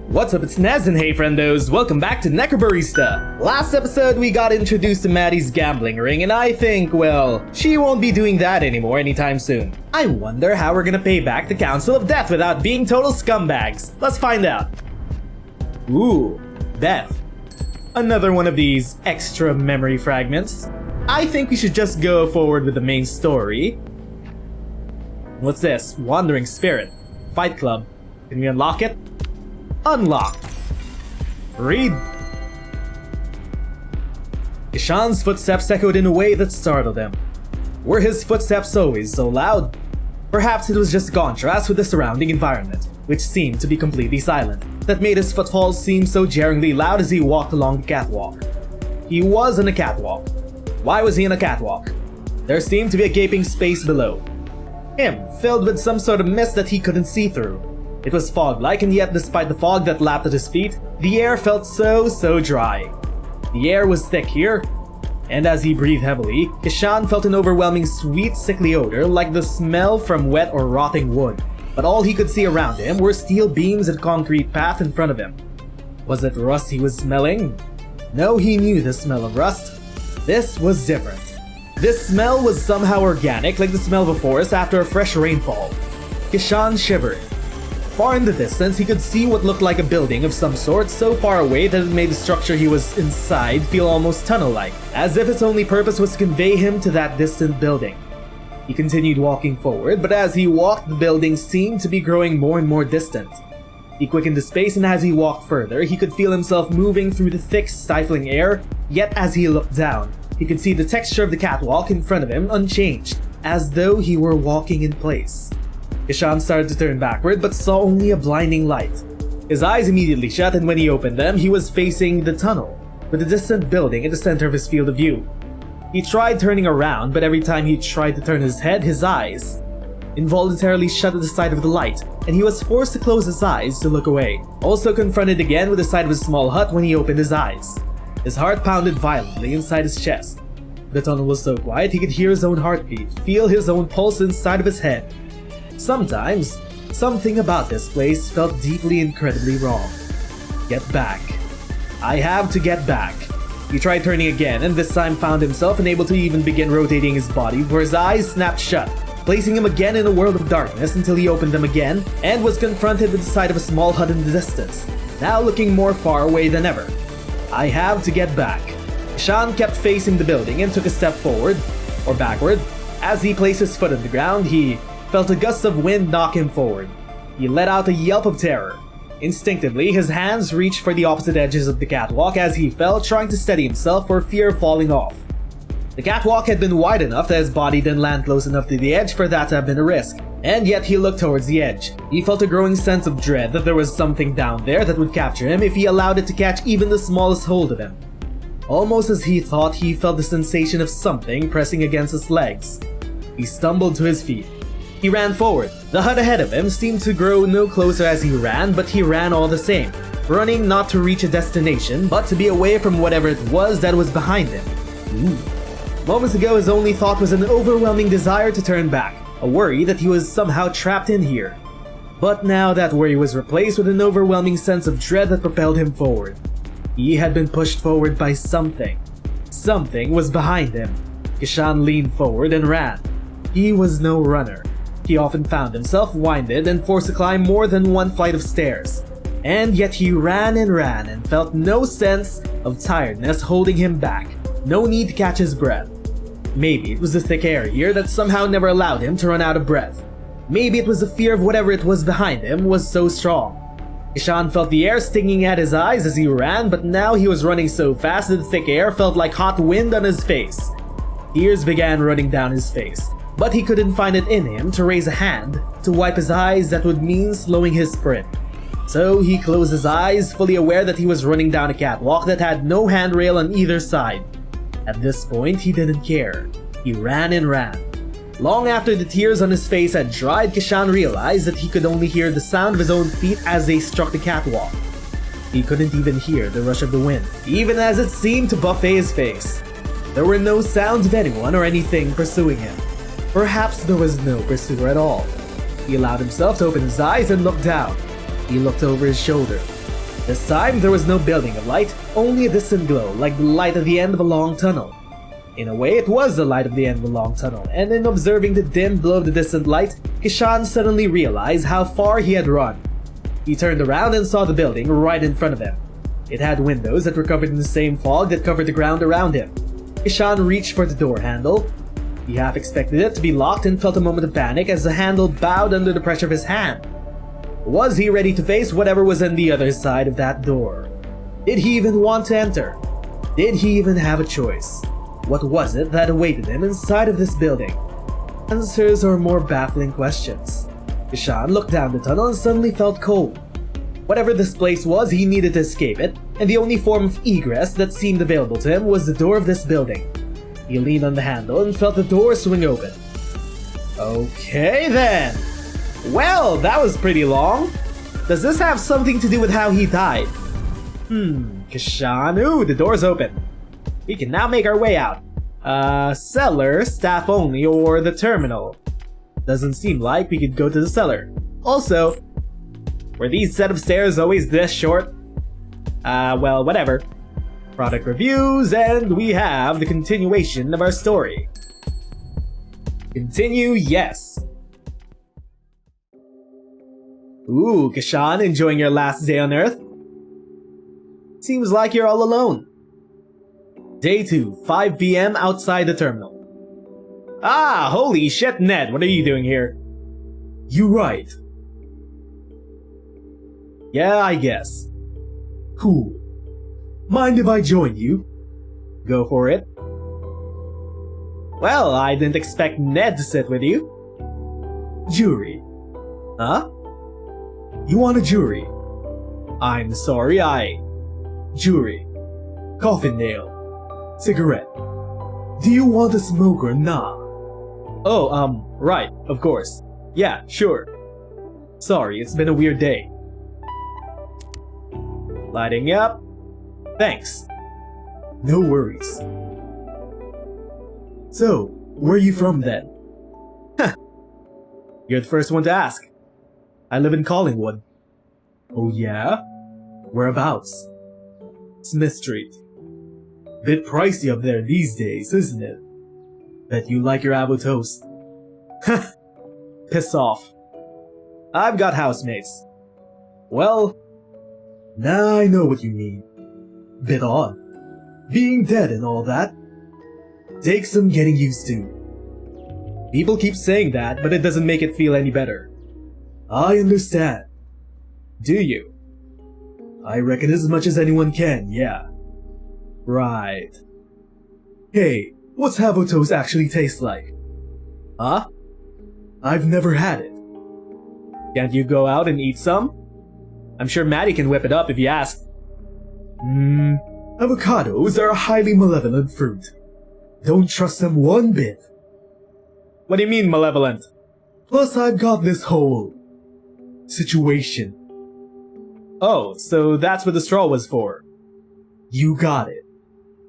What's up, it's Nez, and hey friendos, welcome back to Necrobarista! Last episode we got introduced to Maddie's gambling ring, and I think, well, she won't be doing that anymore anytime soon. I wonder how we're gonna pay back the Council of Death without being total scumbags. Let's find out. Ooh, Death. Another one of these extra memory fragments. I think we should just go forward with the main story. What's this? Wandering Spirit. Fight Club. Can we unlock it? Unlock. Read. Ishan's footsteps echoed in a way that startled him. Were his footsteps always so loud? Perhaps it was just a contrast with the surrounding environment, which seemed to be completely silent, that made his footfalls seem so jarringly loud as he walked along the catwalk. He was on a catwalk. Why was he on a catwalk? There seemed to be a gaping space below him, filled with some sort of mist that he couldn't see through. It was fog-like, and yet despite the fog that lapped at his feet, the air felt so dry. The air was thick here, and as he breathed heavily, Ishan felt an overwhelming sweet sickly odor like the smell from wet or rotting wood. But all he could see around him were steel beams and a concrete path in front of him. Was it rust he was smelling? No, he knew the smell of rust. This was different. This smell was somehow organic, like the smell of a forest after a fresh rainfall. Ishan shivered. Far in the distance, he could see what looked like a building of some sort so far away that it made the structure he was inside feel almost tunnel-like, as if its only purpose was to convey him to that distant building. He continued walking forward, but as he walked, the building seemed to be growing more and more distant. He quickened the pace, and as he walked further, he could feel himself moving through the thick, stifling air, yet as he looked down, he could see the texture of the catwalk in front of him unchanged, as though he were walking in place. Ishan started to turn backward, but saw only a blinding light. His eyes immediately shut, and when he opened them, he was facing the tunnel, with a distant building at the center of his field of view. He tried turning around, but every time he tried to turn his head, his eyes involuntarily shut at the sight of the light, and he was forced to close his eyes to look away. Also confronted again with the sight of a small hut when he opened his eyes. His heart pounded violently inside his chest. The tunnel was so quiet he could hear his own heartbeat, feel his own pulse inside of his head. Sometimes, something about this place felt deeply incredibly wrong. Get back. I have to get back. He tried turning again, and this time found himself unable to even begin rotating his body before his eyes snapped shut, placing him again in a world of darkness until he opened them again and was confronted with the sight of a small hut in the distance, now looking more far away than ever. I have to get back. Ishan kept facing the building and took a step forward, or backward. As he placed his foot on the ground, he felt a gust of wind knock him forward. He let out a yelp of terror. Instinctively, his hands reached for the opposite edges of the catwalk as he fell, trying to steady himself for fear of falling off. The catwalk had been wide enough that his body didn't land close enough to the edge for that to have been a risk, and yet he looked towards the edge. He felt a growing sense of dread that there was something down there that would capture him if he allowed it to catch even the smallest hold of him. Almost as he thought, he felt the sensation of something pressing against his legs. He stumbled to his feet. He ran forward. The hut ahead of him seemed to grow no closer as he ran, but he ran all the same, running not to reach a destination, but to be away from whatever it was that was behind him. Moments ago, his only thought was an overwhelming desire to turn back, a worry that he was somehow trapped in here. But now that worry was replaced with an overwhelming sense of dread that propelled him forward. He had been pushed forward by something. Something was behind him. Ishan leaned forward and ran. He was no runner. He often found himself winded and forced to climb more than one flight of stairs. And yet he ran and felt no sense of tiredness holding him back. No need to catch his breath. Maybe it was the thick air here that somehow never allowed him to run out of breath. Maybe it was the fear of whatever it was behind him was so strong. Ishan felt the air stinging at his eyes as he ran, but now he was running so fast that the thick air felt like hot wind on his face. Tears began running down his face, but he couldn't find it in him to raise a hand to wipe his eyes that would mean slowing his sprint. So he closed his eyes, fully aware that he was running down a catwalk that had no handrail on either side. At this point, he didn't care. He ran and ran. Long after the tears on his face had dried, Ishan realized that he could only hear the sound of his own feet as they struck the catwalk. He couldn't even hear the rush of the wind, even as it seemed to buffet his face. There were no sounds of anyone or anything pursuing him. Perhaps there was no pursuer at all. He allowed himself to open his eyes and look down. He looked over his shoulder. This time, there was no building of light, only a distant glow, like the light at the end of a long tunnel. In a way, it was the light of the end of a long tunnel, and in observing the dim glow of the distant light, Kishan suddenly realized how far he had run. He turned around and saw the building right in front of him. It had windows that were covered in the same fog that covered the ground around him. Kishan reached for the door handle. He half expected it to be locked and felt a moment of panic as the handle bowed under the pressure of his hand. Was he ready to face whatever was on the other side of that door? Did he even want to enter? Did he even have a choice? What was it that awaited him inside of this building? Answers or more baffling questions. Kishan looked down the tunnel and suddenly felt cold. Whatever this place was, he needed to escape it, and the only form of egress that seemed available to him was the door of this building. He leaned on the handle and felt the door swing open. Okay then! Well, that was pretty long. Does this have something to do with how he died? Kishan, ooh, the door's open. We can now make our way out. Cellar, staff only, or the terminal. Doesn't seem like we could go to the cellar. Also, were these set of stairs always this short? Well, whatever. Product reviews, and we have the continuation of our story. Continue, yes. Ooh, Kishan, enjoying your last day on Earth? Seems like you're all alone. Day 2, 5 PM outside the terminal. Ah, holy shit, Ned, what are you doing here? You right. Yeah, I guess. Cool. Mind if I join you? Go for it. Well, I didn't expect Ned to sit with you. Jury. Huh? You want a jury? I'm sorry, Jury. Coffin nail. Cigarette. Do you want a smoke or nah? Oh, right, of course. Yeah, sure. Sorry, it's been a weird day. Lighting up. Thanks. No worries. So, where are you from then? Huh. You're the first one to ask. I live in Collingwood. Oh yeah? Whereabouts? Smith Street. Bit pricey up there these days, isn't it? Bet you like your avo toast. Piss off. I've got housemates. Well, now I know what you mean. Bit odd. Being dead and all that. Takes some getting used to. People keep saying that, but it doesn't make it feel any better. I understand. Do you? I reckon as much as anyone can, yeah. Right. Hey, what's havo toast actually taste like? Huh? I've never had it. Can't you go out and eat some? I'm sure Maddie can whip it up if you ask. Avocados are a highly malevolent fruit. Don't trust them one bit. What do you mean malevolent? Plus I've got this whole situation. Oh, so that's what the straw was for. You got it.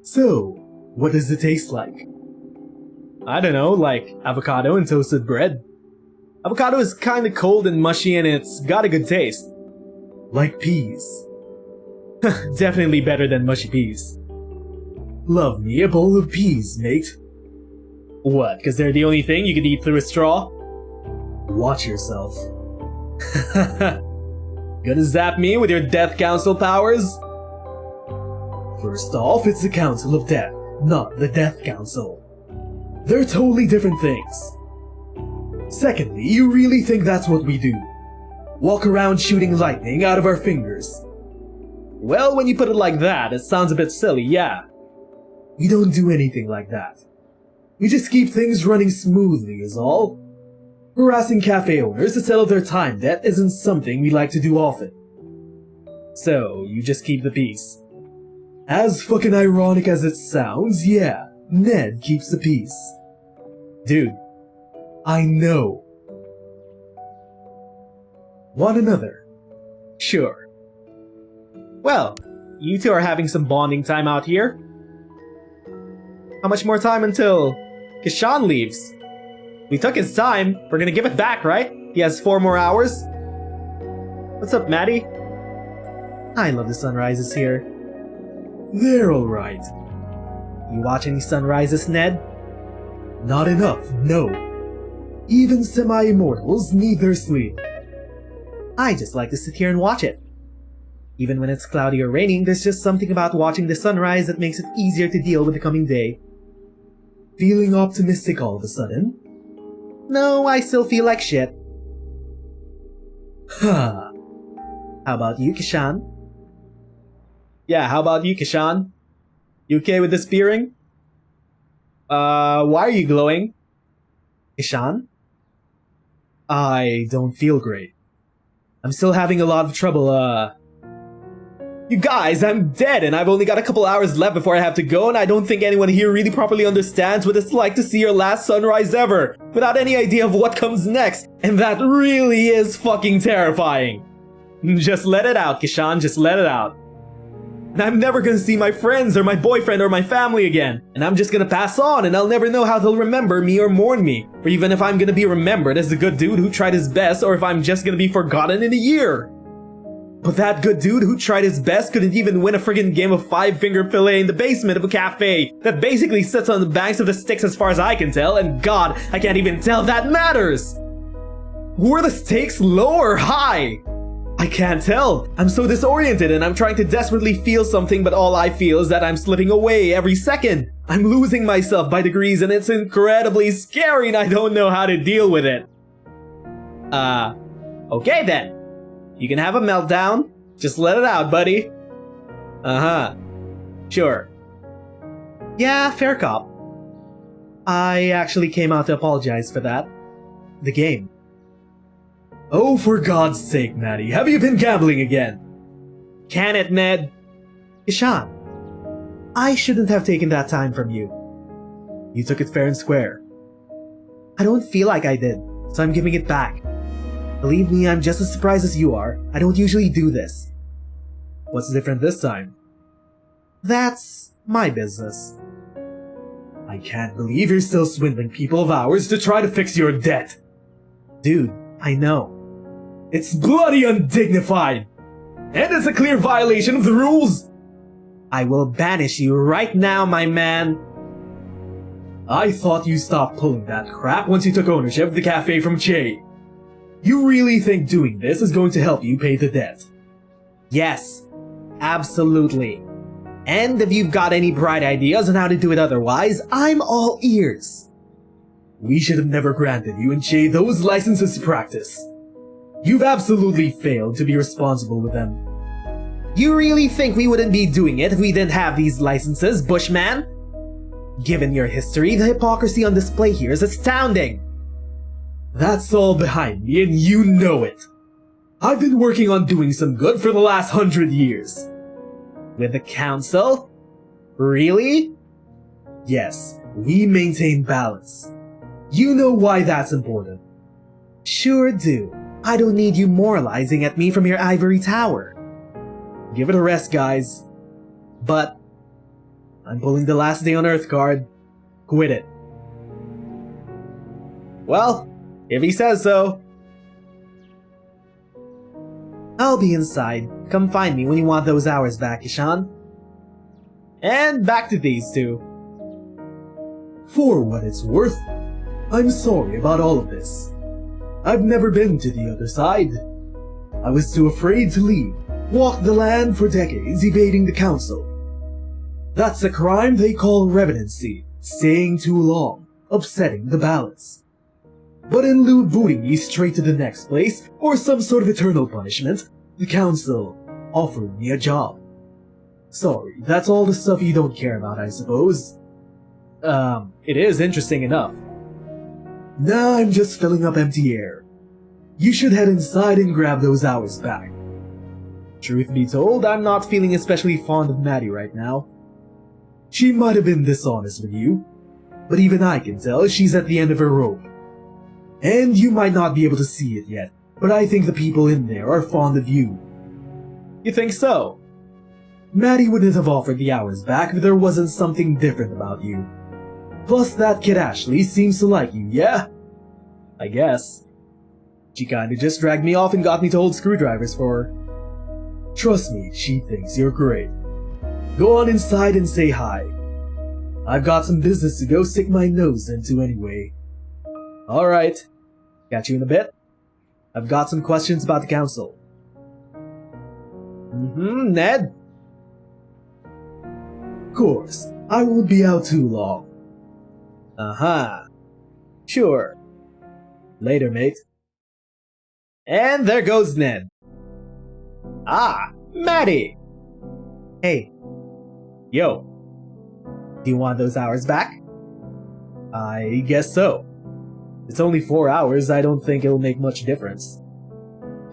So, what does it taste like? I don't know, like avocado and toasted bread. Avocado is kinda cold and mushy and it's got a good taste. Like peas. Definitely better than mushy peas. Love me a bowl of peas, mate. What, cause they're the only thing you can eat through a straw? Watch yourself. Gonna zap me with your Death Council powers? First off, it's the Council of Death, not the Death Council. They're totally different things. Secondly, you really think that's what we do? Walk around shooting lightning out of our fingers? Well, when you put it like that, it sounds a bit silly, yeah. We don't do anything like that. We just keep things running smoothly is all. Harassing cafe owners to settle their time debt isn't something we like to do often. So, you just keep the peace. As fucking ironic as it sounds, yeah, Ned keeps the peace. Dude, I know. Want another? Sure. Well, you two are having some bonding time out here. How much more time until Kishan leaves? We took his time, we're gonna give it back, right? He has 4 more hours. What's up, Maddie? I love the sunrises here. They're alright. You watch any sunrises, Ned? Not enough, no. Even semi-immortals need their sleep. I just like to sit here and watch it. Even when it's cloudy or raining, there's just something about watching the sunrise that makes it easier to deal with the coming day. Feeling optimistic all of a sudden? No, I still feel like shit. Huh. How about you, Kishan? Yeah, how about you, Kishan? You okay with this spearing? Why are you glowing? Kishan? I don't feel great. I'm still having a lot of trouble, You guys, I'm dead and I've only got a couple hours left before I have to go, and I don't think anyone here really properly understands what it's like to see your last sunrise ever, without any idea of what comes next, and that really is fucking terrifying. Just let it out, Kishan, just let it out. And I'm never gonna see my friends or my boyfriend or my family again, and I'm just gonna pass on and I'll never know how they'll remember me or mourn me, or even if I'm gonna be remembered as the good dude who tried his best, or if I'm just gonna be forgotten in a year. But that good dude who tried his best couldn't even win a friggin' game of five-finger fillet in the basement of a cafe that basically sits on the banks of the Styx as far as I can tell, and god, I can't even tell if that matters! Were the stakes low or high? I can't tell. I'm so disoriented and I'm trying to desperately feel something, but all I feel is that I'm slipping away every second. I'm losing myself by degrees and it's incredibly scary and I don't know how to deal with it. Okay then. You can have a meltdown. Just let it out, buddy. Uh-huh. Sure. Yeah, fair cop. I actually came out to apologize for that. The game. Oh, for God's sake, Maddie, have you been gambling again? Can it, Ned? Ishan, I shouldn't have taken that time from you. You took it fair and square. I don't feel like I did, so I'm giving it back. Believe me, I'm just as surprised as you are. I don't usually do this. What's different this time? That's my business. I can't believe you're still swindling people of ours to try to fix your debt. Dude, I know. It's bloody undignified! And it's a clear violation of the rules! I will banish you right now, my man. I thought you stopped pulling that crap once you took ownership of the cafe from Che. You really think doing this is going to help you pay the debt? Yes, absolutely. And if you've got any bright ideas on how to do it otherwise, I'm all ears. We should have never granted you and Che those licenses to practice. You've absolutely failed to be responsible with them. You really think we wouldn't be doing it if we didn't have these licenses, Bushman? Given your history, the hypocrisy on display here is astounding. That's all behind me and you know it. I've been working on doing some good for the last 100 years. With the council? Really? Yes, we maintain balance. You know why that's important. Sure do. I don't need you moralizing at me from your ivory tower. Give it a rest, guys. But I'm pulling the last day on Earth card. Quit it. Well, if he says so. I'll be inside. Come find me when you want those hours back, Ishan. And back to these two. For what it's worth, I'm sorry about all of this. I've never been to the other side. I was too afraid to leave. Walked the land for decades evading the council. That's a crime they call revenancy, staying too long, upsetting the balance. But in lieu of booting me straight to the next place, or some sort of eternal punishment, the council offered me a job. Sorry, that's all the stuff you don't care about, I suppose. It is interesting enough. Nah, I'm just filling up empty air. You should head inside and grab those hours back. Truth be told, I'm not feeling especially fond of Maddie right now. She might have been dishonest with you, but even I can tell she's at the end of her rope. And you might not be able to see it yet, but I think the people in there are fond of you. You think so? Maddie wouldn't have offered the hours back if there wasn't something different about you. Plus that kid Ashley seems to like you, yeah? I guess. She kinda just dragged me off and got me to hold screwdrivers for her. Trust me, she thinks you're great. Go on inside and say hi. I've got some business to go stick my nose into anyway. Alright. Catch you in a bit. I've got some questions about the council. Ned? Of course, I won't be out too long. Sure. Later, mate. And there goes Ned. Ah, Maddie! Hey. Yo. Do you want those hours back? I guess so. It's only 4 hours, I don't think it'll make much difference.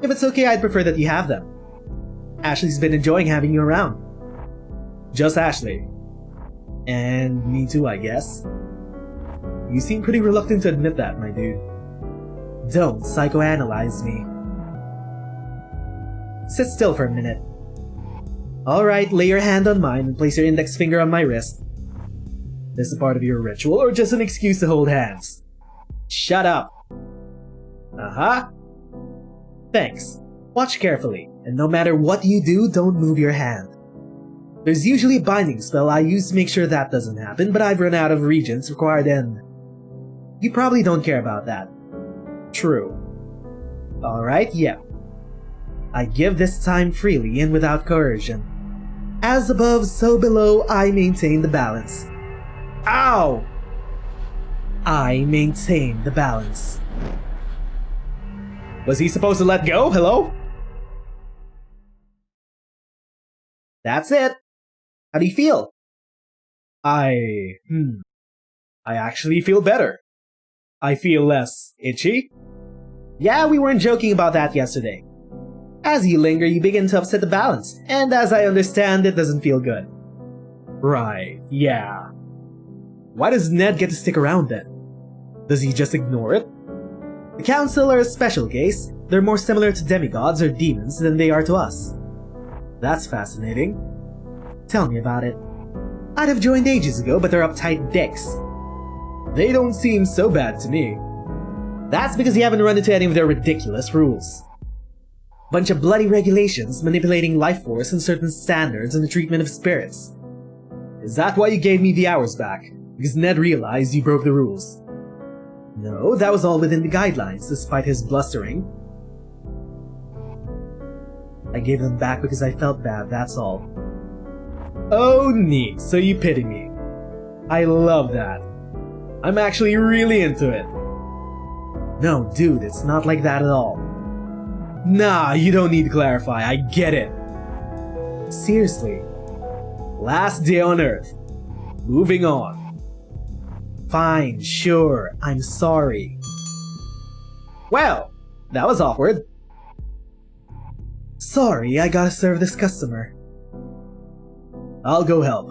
If it's okay, I'd prefer that you have them. Ashley's been enjoying having you around. Just Ashley. And me too, I guess. You seem pretty reluctant to admit that, my dude. Don't psychoanalyze me. Sit still for a minute. Alright, lay your hand on mine and place your index finger on my wrist. This a part of your ritual or just an excuse to hold hands? Shut up! Thanks. Watch carefully, and no matter what you do, don't move your hand. There's usually a binding spell I use to make sure that doesn't happen, but I've run out of regents required and... You probably don't care about that. True. Alright, yeah. I give this time freely and without coercion. As above, so below, I maintain the balance. Ow! I maintain the balance. Was he supposed to let go? Hello? That's it. How do you feel? I actually feel better. I feel less itchy. Yeah, we weren't joking about that yesterday. As you linger, you begin to upset the balance, and as I understand, it doesn't feel good. Right, yeah. Why does Ned get to stick around then? Does he just ignore it? The Council are a special case. They're more similar to demigods or demons than they are to us. That's fascinating. Tell me about it. I'd have joined ages ago, but they're uptight dicks. They don't seem so bad to me. That's because you haven't run into any of their ridiculous rules. Bunch of bloody regulations manipulating life force and certain standards in the treatment of spirits. Is that why you gave me the hours back? Because Ned realized you broke the rules? No, that was all within the guidelines, despite his blustering. I gave them back because I felt bad, that's all. Oh neat, so you pity me. I love that. I'm actually really into it. No, dude, it's not like that at all. Nah, you don't need to clarify, I get it. Seriously. Last day on Earth. Moving on. Fine, sure, I'm sorry. Well, that was awkward. Sorry, I gotta serve this customer. I'll go help.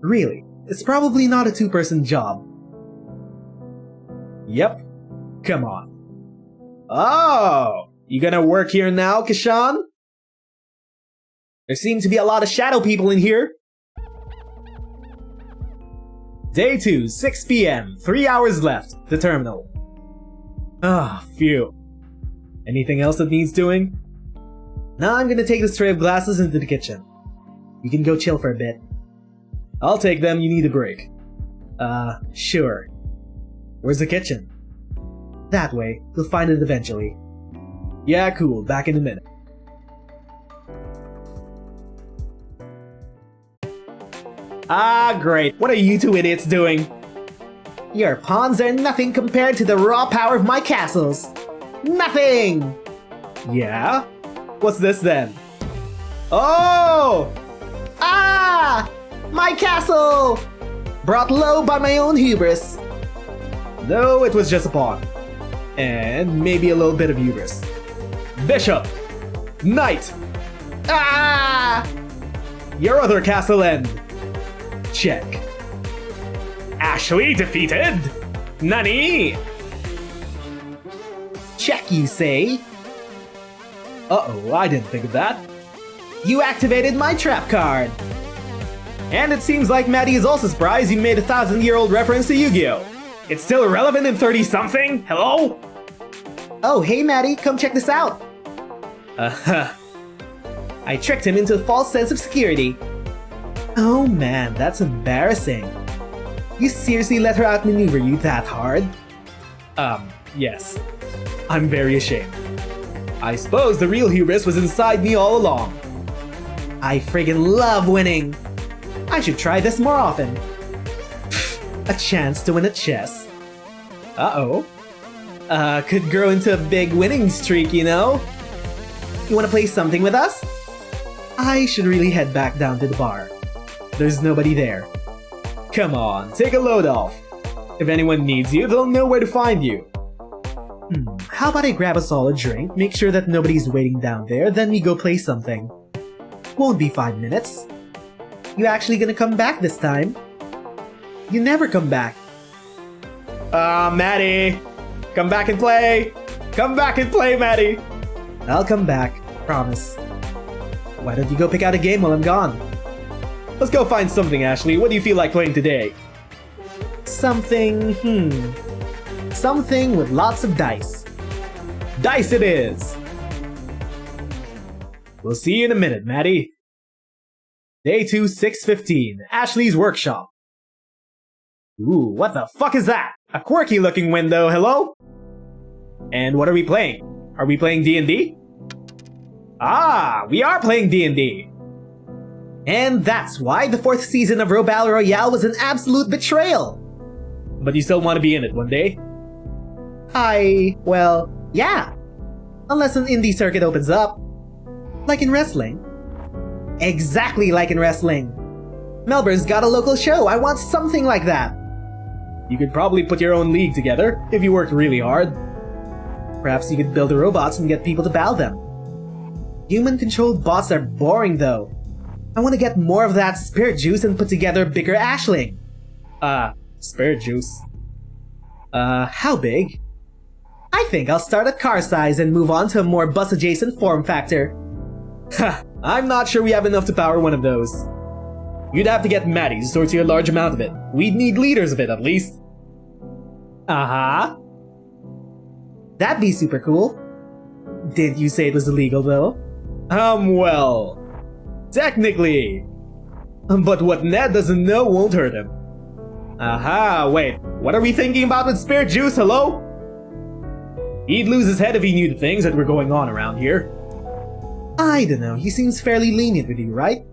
Really, it's probably not a two-person job. Yep. Come on. Oh! You gonna work here now, Kashan? There seem to be a lot of shadow people in here. Day 2, 6 PM, 3 hours left, the terminal. Ah, phew. Anything else that needs doing? Now I'm gonna take this tray of glasses into the kitchen. You can go chill for a bit. I'll take them, you need a break. Sure. Where's the kitchen? That way, you'll find it eventually. Yeah, cool, back in a minute. Ah, great. What are you two idiots doing? Your pawns are nothing compared to the raw power of my castles. Nothing! Yeah? What's this then? Oh! Ah! My castle! Brought low by my own hubris. No, it was just a pawn. And maybe a little bit of hubris. Bishop! Knight! Ah! Your other castle end. Check. Ashley defeated? Nani? Check, you say? Uh-oh, I didn't think of that. You activated my trap card. And it seems like Maddie is also surprised you made a 1,000-year-old reference to Yu-Gi-Oh! It's still irrelevant in 30-something? Hello? Oh, hey Maddie, come check this out. I tricked him into a false sense of security. Oh man, that's embarrassing. You seriously let her outmaneuver you that hard? Yes. I'm very ashamed. I suppose the real hubris was inside me all along. I friggin' love winning! I should try this more often. A chance to win at chess. Uh-oh. Could grow into a big winning streak, you know? You wanna play something with us? I should really head back down to the bar. There's nobody there. Come on, take a load off. If anyone needs you, they'll know where to find you. How about I grab a solid drink, make sure that nobody's waiting down there, then we go play something. Won't be 5 minutes. You actually gonna come back this time? You never come back. Maddie! Come back and play! Come back and play, Maddie! I'll come back, promise. Why don't you go pick out a game while I'm gone? Let's go find something, Ashley. What do you feel like playing today? Something with lots of dice. Dice it is! We'll see you in a minute, Maddie. Day 2, 6:15, Ashley's workshop. Ooh, what the fuck is that? A quirky looking window, hello? And what are we playing? Are we playing D&D? Ah, we are playing D&D. And that's why the 4th season of Battle Royale was an absolute betrayal. But you still want to be in it one day? Well, yeah. Unless an indie circuit opens up. Like in wrestling. Exactly like in wrestling. Melbourne's got a local show, I want something like that. You could probably put your own league together, if you worked really hard. Perhaps you could build the robots and get people to battle them. Human-controlled bots are boring though. I want to get more of that spirit juice and put together a bigger Ashling. Spirit juice. How big? I think I'll start at car size and move on to a more bus-adjacent form factor. Ha! I'm not sure we have enough to power one of those. You'd have to get Maddie to sort you a large amount of it. We'd need liters of it at least. Uh-huh. That'd be super cool. Didn't you say it was illegal though? Well... technically. But what Ned doesn't know won't hurt him. Aha, wait. What are we thinking about with spirit juice, hello? He'd lose his head if he knew the things that were going on around here. I don't know, he seems fairly lenient with you, right?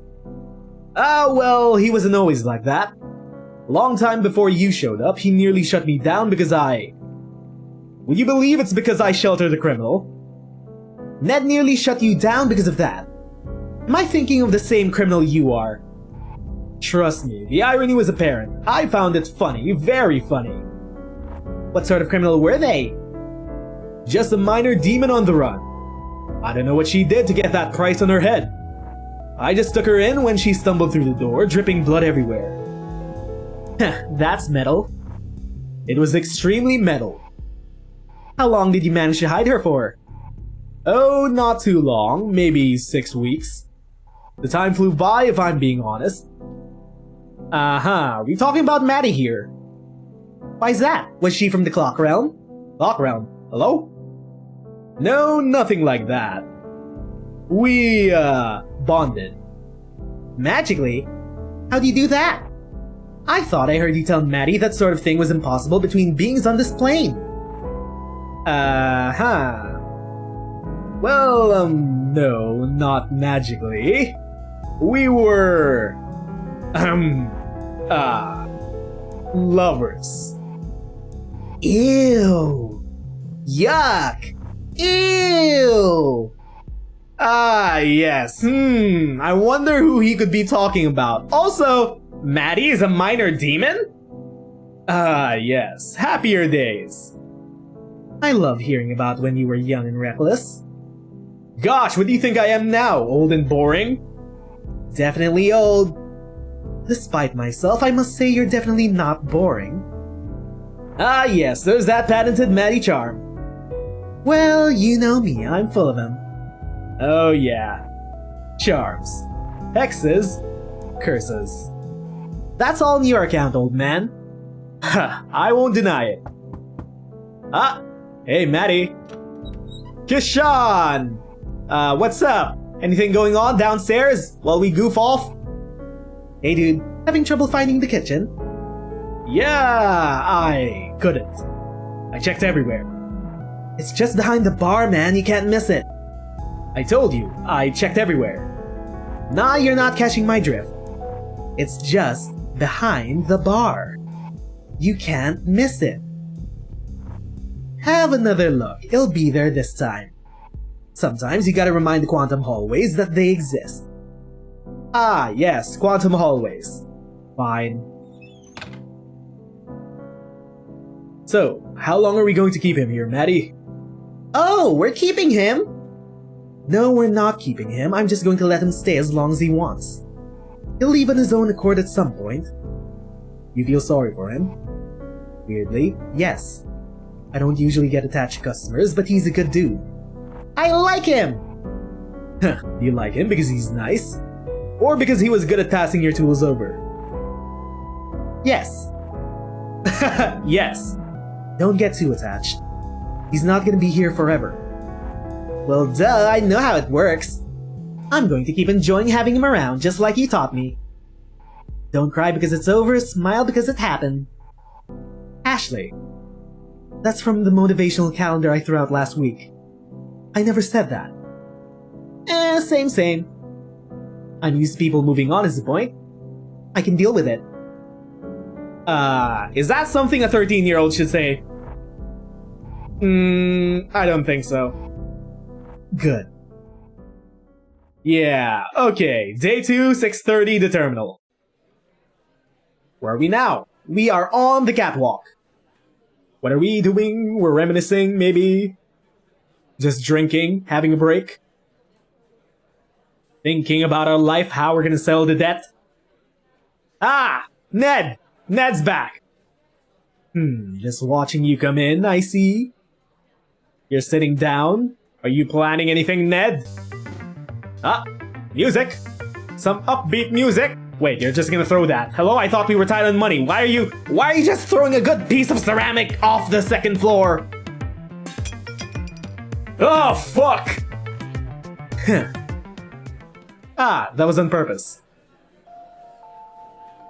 Well, he wasn't always like that. Long time before you showed up, he nearly shut me down because Would you believe it's because I shelter the criminal? Ned nearly shut you down because of that. Am I thinking of the same criminal you are? Trust me, the irony was apparent. I found it funny, very funny. What sort of criminal were they? Just a minor demon on the run. I don't know what she did to get that price on her head. I just took her in when she stumbled through the door, dripping blood everywhere. That's metal. It was extremely metal. How long did you manage to hide her for? Oh, not too long, maybe 6 weeks. The time flew by if I'm being honest. We talking about Maddie here. Why's that? Was she from the Clock Realm? Clock Realm? Hello? No, nothing like that. We, bonded. Magically? How'd you do that? I thought I heard you tell Maddie that sort of thing was impossible between beings on this plane. Well, no, not magically. We were... lovers. Ew. Yuck. Ew. Yes. I wonder who he could be talking about. Also, Maddie is a minor demon? Yes. Happier days. I love hearing about when you were young and reckless. Gosh, what do you think I am now? Old and boring? Definitely old. Despite myself, I must say you're definitely not boring. Yes, there's that patented Maddie charm. Well, you know me, I'm full of them. Oh yeah. Charms. Hexes. Curses. That's all in your account, old man. I won't deny it. Hey Maddie. Kishan! What's up? Anything going on downstairs while we goof off? Hey dude, having trouble finding the kitchen? Yeah, I couldn't. I checked everywhere. It's just behind the bar, man, you can't miss it. I told you, I checked everywhere. Nah, you're not catching my drift. It's just behind the bar. You can't miss it. Have another look, it'll be there this time. Sometimes you gotta remind the quantum hallways that they exist. Ah, yes, quantum hallways. Fine. So, how long are we going to keep him here, Maddie? Oh, we're keeping him? No, we're not keeping him. I'm just going to let him stay as long as he wants. He'll leave on his own accord at some point. You feel sorry for him? Weirdly, yes. I don't usually get attached to customers, but he's a good dude. I like him! You like him because he's nice? Or because he was good at passing your tools over? Yes. Yes. Don't get too attached. He's not gonna be here forever. Well, duh, I know how it works. I'm going to keep enjoying having him around, just like you taught me. Don't cry because it's over, smile because it happened. Ashley. That's from the motivational calendar I threw out last week. I never said that. Same. I'm used to people moving on is the point. I can deal with it. Is that something a 13-year-old should say? I don't think so. Good. Yeah, okay. Day 2, 6:30, the terminal. Where are we now? We are on the catwalk. What are we doing? We're reminiscing, maybe? Just drinking, having a break? Thinking about our life, how we're gonna settle the debt? Ah! Ned! Ned's back! Just watching you come in, I see. You're sitting down? Are you planning anything, Ned? Ah! Music! Some upbeat music! Wait, you're just gonna throw that. Hello? I thought we were tight on money. Why are you just throwing a good piece of ceramic off the second floor? Oh, fuck! Ah, that was on purpose.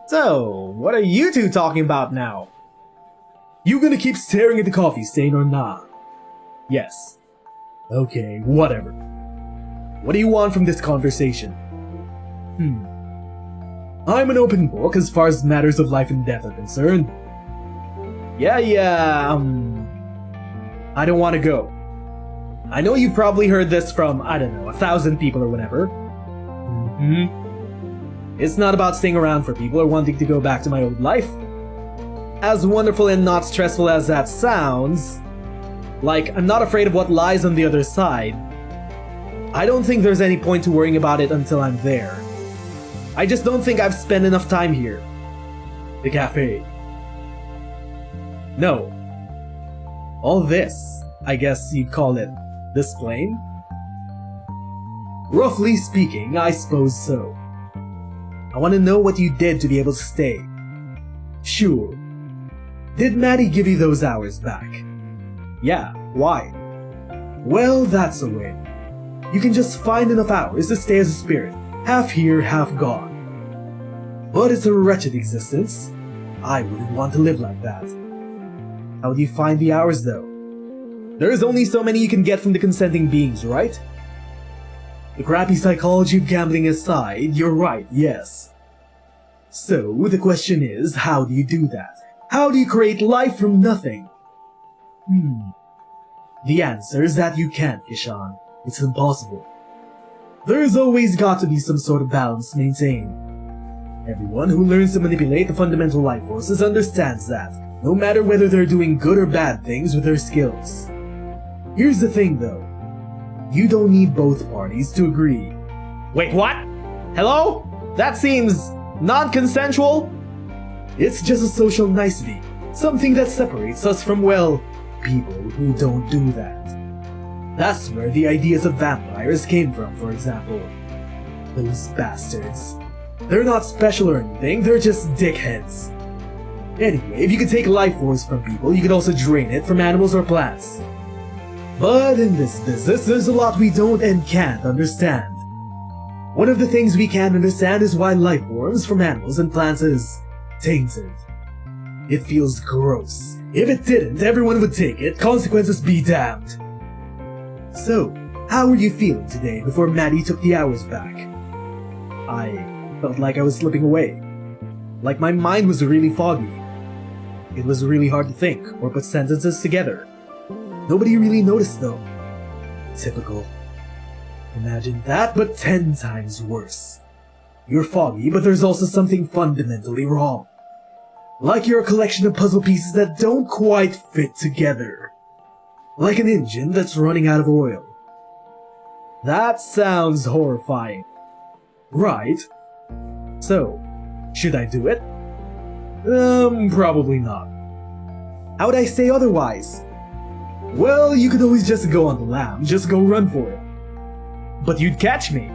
So, what are you two talking about now? You gonna keep staring at the coffee stain or not? Yes. Okay, whatever. What do you want from this conversation? I'm an open book as far as matters of life and death are concerned. Yeah, I don't want to go. I know you've probably heard this from, I don't know, 1,000 people or whatever. It's not about staying around for people or wanting to go back to my old life. As wonderful and not stressful as that sounds, like, I'm not afraid of what lies on the other side. I don't think there's any point to worrying about it until I'm there. I just don't think I've spent enough time here. The cafe. No. All this, I guess you'd call it this plane? Roughly speaking, I suppose so. I want to know what you did to be able to stay. Sure. Did Maddie give you those hours back? Yeah, why? Well, that's a way. You can just find enough hours to stay as a spirit, half here, half gone. But it's a wretched existence. I wouldn't want to live like that. How do you find the hours though? There's only so many you can get from the consenting beings, right? The crappy psychology of gambling aside, you're right, yes. So, the question is, how do you do that? How do you create life from nothing? The answer is that you can't, Kishan. It's impossible. There's always got to be some sort of balance maintained. Everyone who learns to manipulate the fundamental life forces understands that, no matter whether they're doing good or bad things with their skills. Here's the thing though. You don't need both parties to agree. Wait, what? Hello? That seems non-consensual? It's just a social nicety. Something that separates us from, well, people who don't do that. That's where the ideas of vampires came from, for example. Those bastards. They're not special or anything, they're just dickheads. Anyway, if you could take life force from people, you could also drain it from animals or plants. But in this business, there's a lot we don't and can't understand. One of the things we can't understand is why life forms from animals and plants is tainted. It feels gross. If it didn't, everyone would take it, consequences be damned. So, how were you feeling today before Maddie took the hours back? I felt like I was slipping away. Like my mind was really foggy. It was really hard to think or put sentences together. Nobody really noticed though. Typical. Imagine that, but 10 times worse. You're foggy, but there's also something fundamentally wrong. Like you're a collection of puzzle pieces that don't quite fit together. Like an engine that's running out of oil. That sounds horrifying. Right? So, should I do it? Probably not. How would I say otherwise? Well, you could always just go on the lam, just go run for it. But you'd catch me.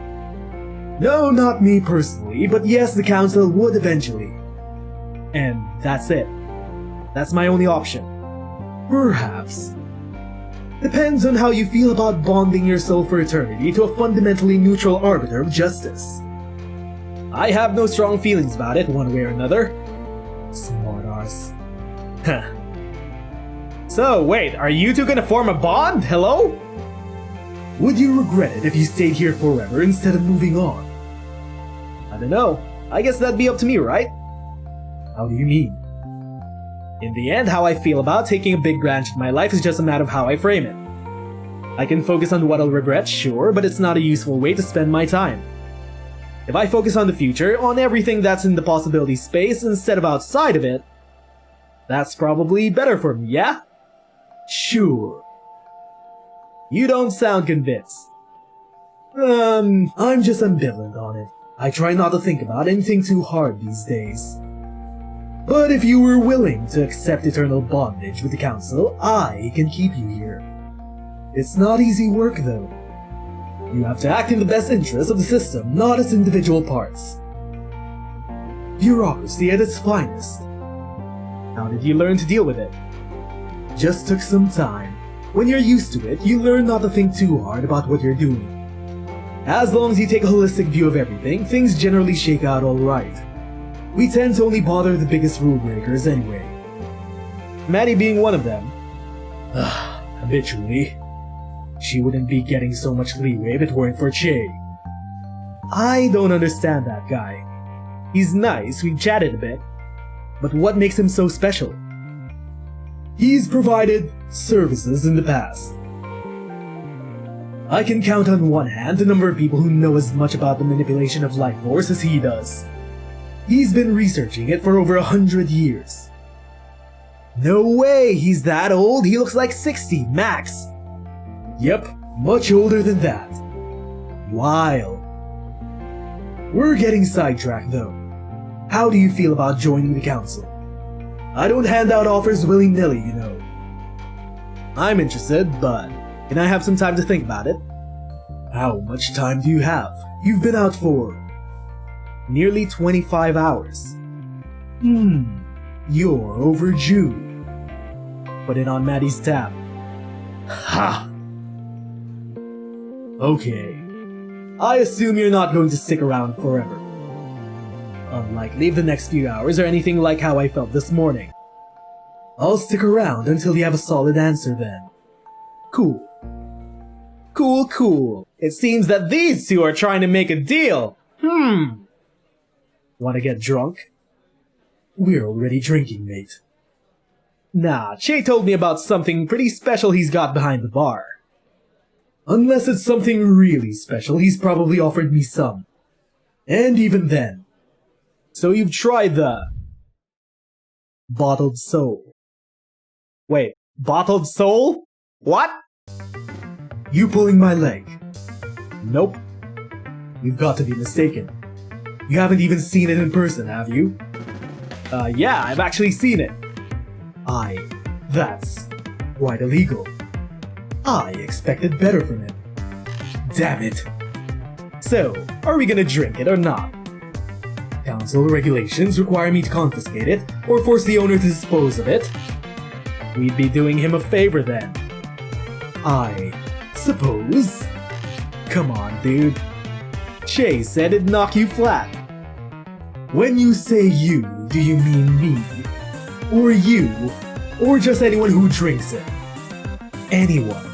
No, not me personally, but yes, the council would eventually. And that's it. That's my only option. Perhaps. Depends on how you feel about bonding your soul for eternity to a fundamentally neutral arbiter of justice. I have no strong feelings about it one way or another. Smart-arse. Huh. So, wait, are you two gonna form a bond? Hello? Would you regret it if you stayed here forever instead of moving on? I don't know. I guess that'd be up to me, right? How do you mean? In the end, how I feel about taking a big branch in my life is just a matter of how I frame it. I can focus on what I'll regret, sure, but it's not a useful way to spend my time. If I focus on the future, on everything that's in the possibility space instead of outside of it, that's probably better for me, yeah? Sure. You don't sound convinced. I'm just ambivalent on it. I try not to think about anything too hard these days. But if you were willing to accept eternal bondage with the council, I can keep you here. It's not easy work though. You have to act in the best interest of the system, not its individual parts. Bureaucracy at its finest. How did you learn to deal with it? Just took some time. When you're used to it, you learn not to think too hard about what you're doing. As long as you take a holistic view of everything, things generally shake out alright. We tend to only bother the biggest rule breakers anyway. Maddie being one of them. Habitually. She wouldn't be getting so much leeway if it weren't for Che. I don't understand that guy. He's nice, we've chatted a bit. But what makes him so special? He's provided services in the past. I can count on one hand the number of people who know as much about the manipulation of life force as he does. He's been researching it for over 100 years. No way, he's that old, he looks like 60, max. Yep, much older than that. Wild. We're getting sidetracked though. How do you feel about joining the council? I don't hand out offers willy-nilly, you know. I'm interested, but can I have some time to think about it? How much time do you have? You've been out for nearly 25 hours. You're overdue. Put it on Maddie's tab. Ha! Okay. I assume you're not going to stick around forever. Unlikely if the next few hours are anything like how I felt this morning. I'll stick around until you have a solid answer then. Cool. Cool. It seems that these two are trying to make a deal. Wanna get drunk? We're already drinking, mate. Nah, Che told me about something pretty special he's got behind the bar. Unless it's something really special, he's probably offered me some. And even then. So you've tried the bottled soul. Wait, bottled soul? What? You pulling my leg? Nope. You've got to be mistaken. You haven't even seen it in person, have you? Yeah, I've actually seen it. That's quite illegal. I expected better from him. Damn it. So, are we gonna drink it or not? Council regulations require me to confiscate it, or force the owner to dispose of it. We'd be doing him a favor then. I suppose. Come on, dude. Shay said it'd knock you flat. When you say you, do you mean me? Or you? Or just anyone who drinks it? Anyone.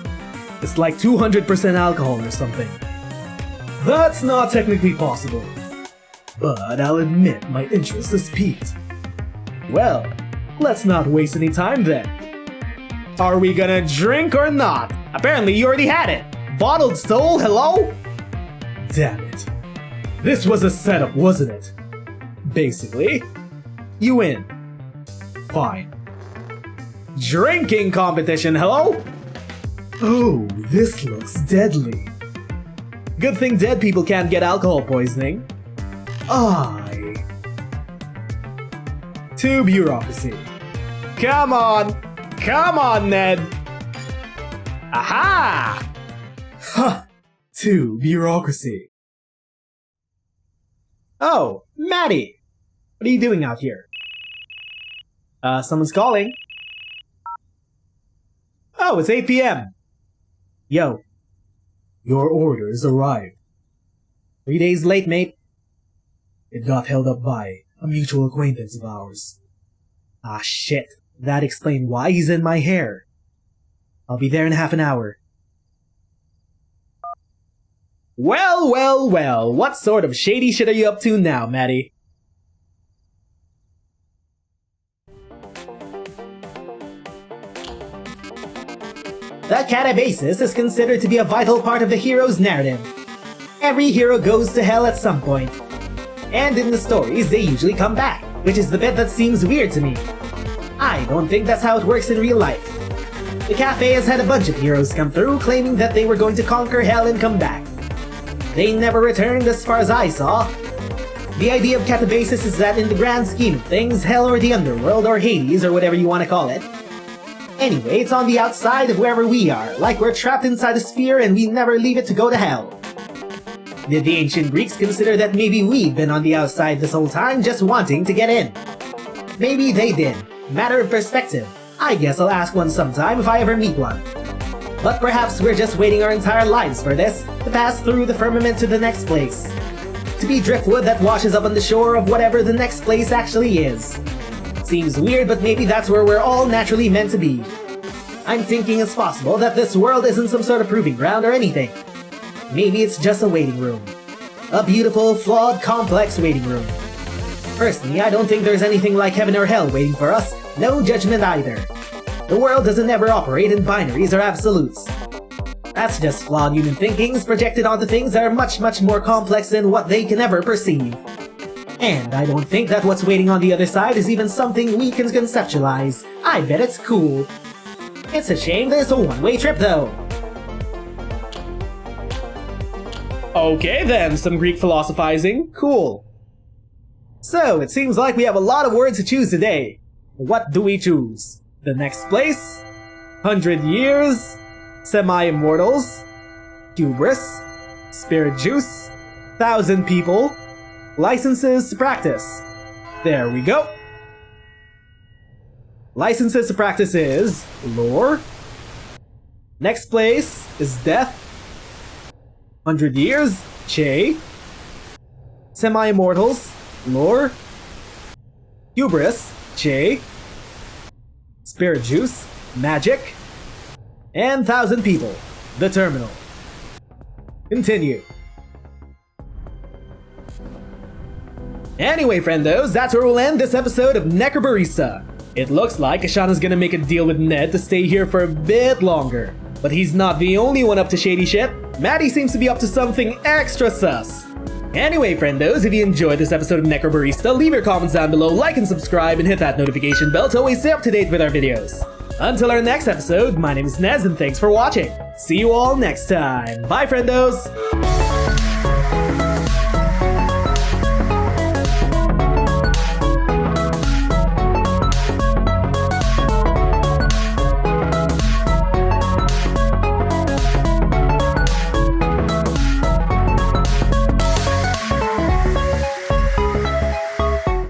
It's like 200% alcohol or something. That's not technically possible. But I'll admit my interest is piqued. Well, let's not waste any time then. Are we gonna drink or not? Apparently you already had it. Bottled soul, hello? Damn it. This was a setup, wasn't it? Basically, you win. Fine. Drinking competition, hello? Oh, this looks deadly. Good thing dead people can't get alcohol poisoning. To bureaucracy. Come on! Come on, Ned! Aha! Huh! To bureaucracy. Oh, Maddie! What are you doing out here? Someone's calling. Oh, it's 8 p.m. Yo. Your orders arrived. 3 days late, mate. It got held up by a mutual acquaintance of ours. Ah, shit. That explained why he's in my hair. I'll be there in half an hour. Well, well, well. What sort of shady shit are you up to now, Maddie? The catabasis is considered to be a vital part of the hero's narrative. Every hero goes to hell at some point. And in the stories, they usually come back, which is the bit that seems weird to me. I don't think that's how it works in real life. The cafe has had a bunch of heroes come through claiming that they were going to conquer hell and come back. They never returned as far as I saw. The idea of catabasis is that in the grand scheme of things, hell or the underworld or Hades or whatever you want to call it. Anyway, it's on the outside of wherever we are, like we're trapped inside a sphere and we never leave it to go to hell. Did the ancient Greeks consider that maybe we'd been on the outside this whole time just wanting to get in? Maybe they did. Matter of perspective. I guess I'll ask one sometime if I ever meet one. But perhaps we're just waiting our entire lives for this, to pass through the firmament to the next place. To be driftwood that washes up on the shore of whatever the next place actually is. Seems weird, but maybe that's where we're all naturally meant to be. I'm thinking it's possible that this world isn't some sort of proving ground or anything. Maybe it's just a waiting room. A beautiful, flawed, complex waiting room. Personally, I don't think there's anything like heaven or hell waiting for us. No judgment either. The world doesn't ever operate in binaries or absolutes. That's just flawed human thinkings projected onto things that are much, much more complex than what they can ever perceive. And I don't think that what's waiting on the other side is even something we can conceptualize. I bet it's cool. It's a shame that it's a one-way trip though. Okay then, some Greek philosophizing. Cool. So, it seems like we have a lot of words to choose today. What do we choose? The next place? 100 years? Semi-immortals? Hubris? Spirit juice? 1,000 people? Licenses to practice. There we go. Licenses to practice is lore. Next place is death. 100 years, Che. Semi-immortals, lore. Hubris, Che. Spirit juice, magic. And 1,000 people, the terminal. Continue. Anyway, friendos, that's where we'll end this episode of Necrobarista. It looks like Ashana's gonna make a deal with Ned to stay here for a bit longer. But he's not the only one up to shady shit. Maddie seems to be up to something extra sus. Anyway, friendos, if you enjoyed this episode of Necrobarista, leave your comments down below, like and subscribe, and hit that notification bell to always stay up to date with our videos. Until our next episode, my name is Nez and thanks for watching. See you all next time. Bye, friendos!